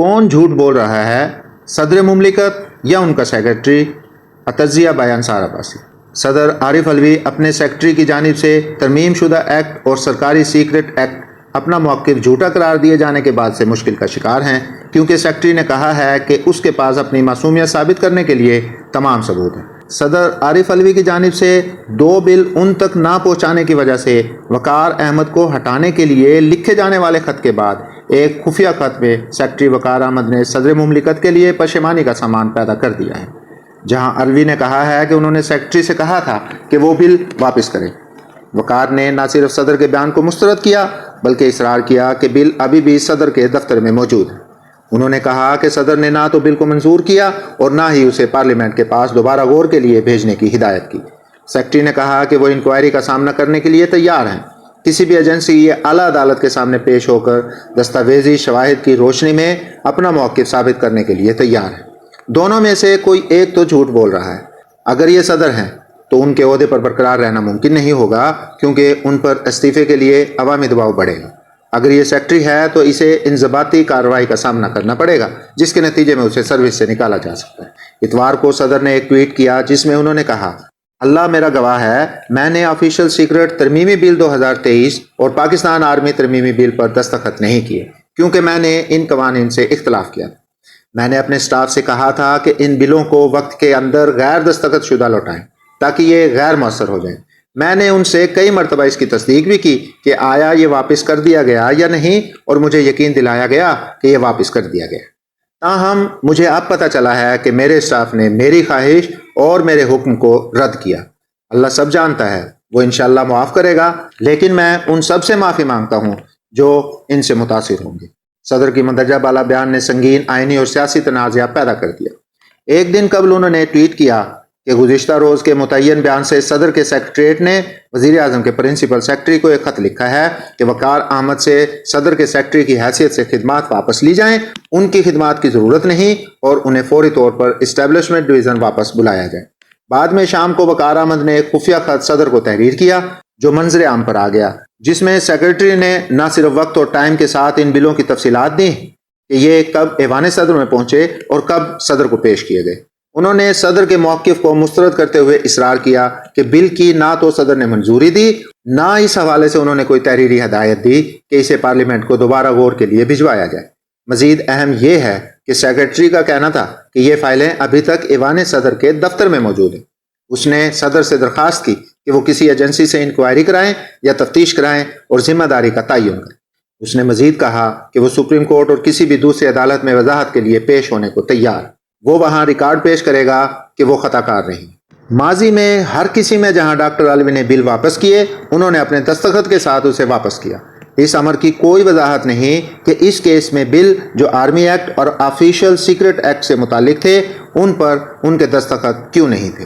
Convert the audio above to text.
کون جھوٹ بول رہا ہے، صدر مملکت یا ان کا سیکرٹری؟ تجزیہ بیان سار عباسی۔ صدر عارف علوی اپنے سیکرٹری کی جانب سے ترمیم شدہ ایکٹ اور سرکاری سیکرٹ ایکٹ اپنا موقف جھوٹا قرار دیے جانے کے بعد سے مشکل کا شکار ہیں، کیونکہ سیکرٹری نے کہا ہے کہ اس کے پاس اپنی معصومیت ثابت کرنے کے لیے تمام ثبوت ہیں۔ صدر عارف علوی کی جانب سے 2 بل ان تک نہ پہنچانے کی وجہ سے وقار احمد کو ہٹانے کے لیے لکھے جانے والے خط کے بعد ایک خفیہ خط میں سیکرٹری وقار احمد نے صدر مملکت کے لیے پشیمانی کا سامان پیدا کر دیا ہے، جہاں علوی نے کہا ہے کہ انہوں نے سیکرٹری سے کہا تھا کہ وہ بل واپس کرے۔ وقار نے نہ صرف صدر کے بیان کو مسترد کیا بلکہ اصرار کیا کہ بل ابھی بھی صدر کے دفتر میں موجود ہے۔ انہوں نے کہا کہ صدر نے نہ تو بل کو منظور کیا اور نہ ہی اسے پارلیمنٹ کے پاس دوبارہ غور کے لیے بھیجنے کی ہدایت کی۔ سیکرٹری نے کہا کہ وہ انکوائری کا سامنا کرنے کے لیے تیار ہیں۔ کسی بھی ایجنسی یہ اعلیٰ عدالت کے سامنے پیش ہو کر دستاویزی شواہد کی روشنی میں اپنا موقف ثابت کرنے کے لیے تیار ہے۔ دونوں میں سے کوئی ایک تو جھوٹ بول رہا ہے۔ اگر یہ صدر ہیں تو ان کے عہدے پر برقرار رہنا ممکن نہیں ہوگا، کیونکہ ان پر استعفے کے لیے عوامی دباؤ بڑھے گا۔ اگر یہ سیکرٹری ہے تو اسے انضباطی کارروائی کا سامنا کرنا پڑے گا، جس کے نتیجے میں اسے سروس سے نکالا جا سکتا ہے۔ اتوار کو صدر نے ایک ٹویٹ کیا جس میں انہوں نے کہا، اللہ میرا گواہ ہے، میں نے آفیشل سیکرٹ ترمیمی بل 2023 اور پاکستان آرمی ترمیمی بل پر دستخط نہیں کیے، کیونکہ میں نے ان قوانین سے اختلاف کیا تھا۔ میں نے اپنے سٹاف سے کہا تھا کہ ان بلوں کو وقت کے اندر غیر دستخط شدہ لوٹائیں تاکہ یہ غیر مؤثر ہو جائیں۔ میں نے ان سے کئی مرتبہ اس کی تصدیق بھی کی کہ آیا یہ واپس کر دیا گیا یا نہیں، اور مجھے یقین دلایا گیا کہ یہ واپس کر دیا گیا۔ تاہم مجھے اب پتہ چلا ہے کہ میرے اسٹاف نے میری خواہش اور میرے حکم کو رد کیا۔ اللہ سب جانتا ہے، وہ انشاءاللہ معاف کرے گا، لیکن میں ان سب سے معافی مانگتا ہوں جو ان سے متاثر ہوں گے۔ صدر کی مندرجہ بالا بیان نے سنگین آئینی اور سیاسی تنازعہ پیدا کر دیا۔ ایک دن قبل انہوں نے ٹویٹ کیا کہ گزشتہ روز کے متعین بیان سے صدر کے سیکریٹریٹ نے وزیر اعظم کے پرنسپل سیکرٹری کو ایک خط لکھا ہے کہ وقار احمد سے صدر کے سیکرٹری کی حیثیت سے خدمات واپس لی جائیں، ان کی خدمات کی ضرورت نہیں، اور انہیں فوری طور پر اسٹیبلشمنٹ ڈویژن واپس بلایا جائے۔ بعد میں شام کو وقار احمد نے ایک خفیہ خط صدر کو تحریر کیا جو منظر عام پر آ گیا، جس میں سیکرٹری نے نہ صرف وقت اور ٹائم کے ساتھ ان بلوں کی تفصیلات دیں کہ یہ کب ایوان صدر میں پہنچے اور کب صدر کو پیش کیے گئے۔ انہوں نے صدر کے موقف کو مسترد کرتے ہوئے اصرار کیا کہ بل کی نہ تو صدر نے منظوری دی، نہ اس حوالے سے انہوں نے کوئی تحریری ہدایت دی کہ اسے پارلیمنٹ کو دوبارہ غور کے لیے بھجوایا جائے۔ مزید اہم یہ ہے کہ سیکرٹری کا کہنا تھا کہ یہ فائلیں ابھی تک ایوان صدر کے دفتر میں موجود ہیں۔ اس نے صدر سے درخواست کی کہ وہ کسی ایجنسی سے انکوائری کرائیں یا تفتیش کرائیں اور ذمہ داری کا تعین کریں۔ اس نے مزید کہا کہ وہ سپریم کورٹ اور کسی بھی دوسری عدالت میں وضاحت کے لیے پیش ہونے کو تیار، وہ وہاں ریکارڈ پیش کرے گا کہ وہ خطا کار رہی۔ ماضی میں ہر کسی میں جہاں ڈاکٹر علوی نے بل واپس کیے، انہوں نے اپنے دستخط کے ساتھ اسے واپس کیا۔ اس امر کی کوئی وضاحت نہیں کہ اس کیس میں بل جو آرمی ایکٹ اور آفیشل سیکرٹ ایکٹ سے متعلق تھے، ان پر ان کے دستخط کیوں نہیں تھے۔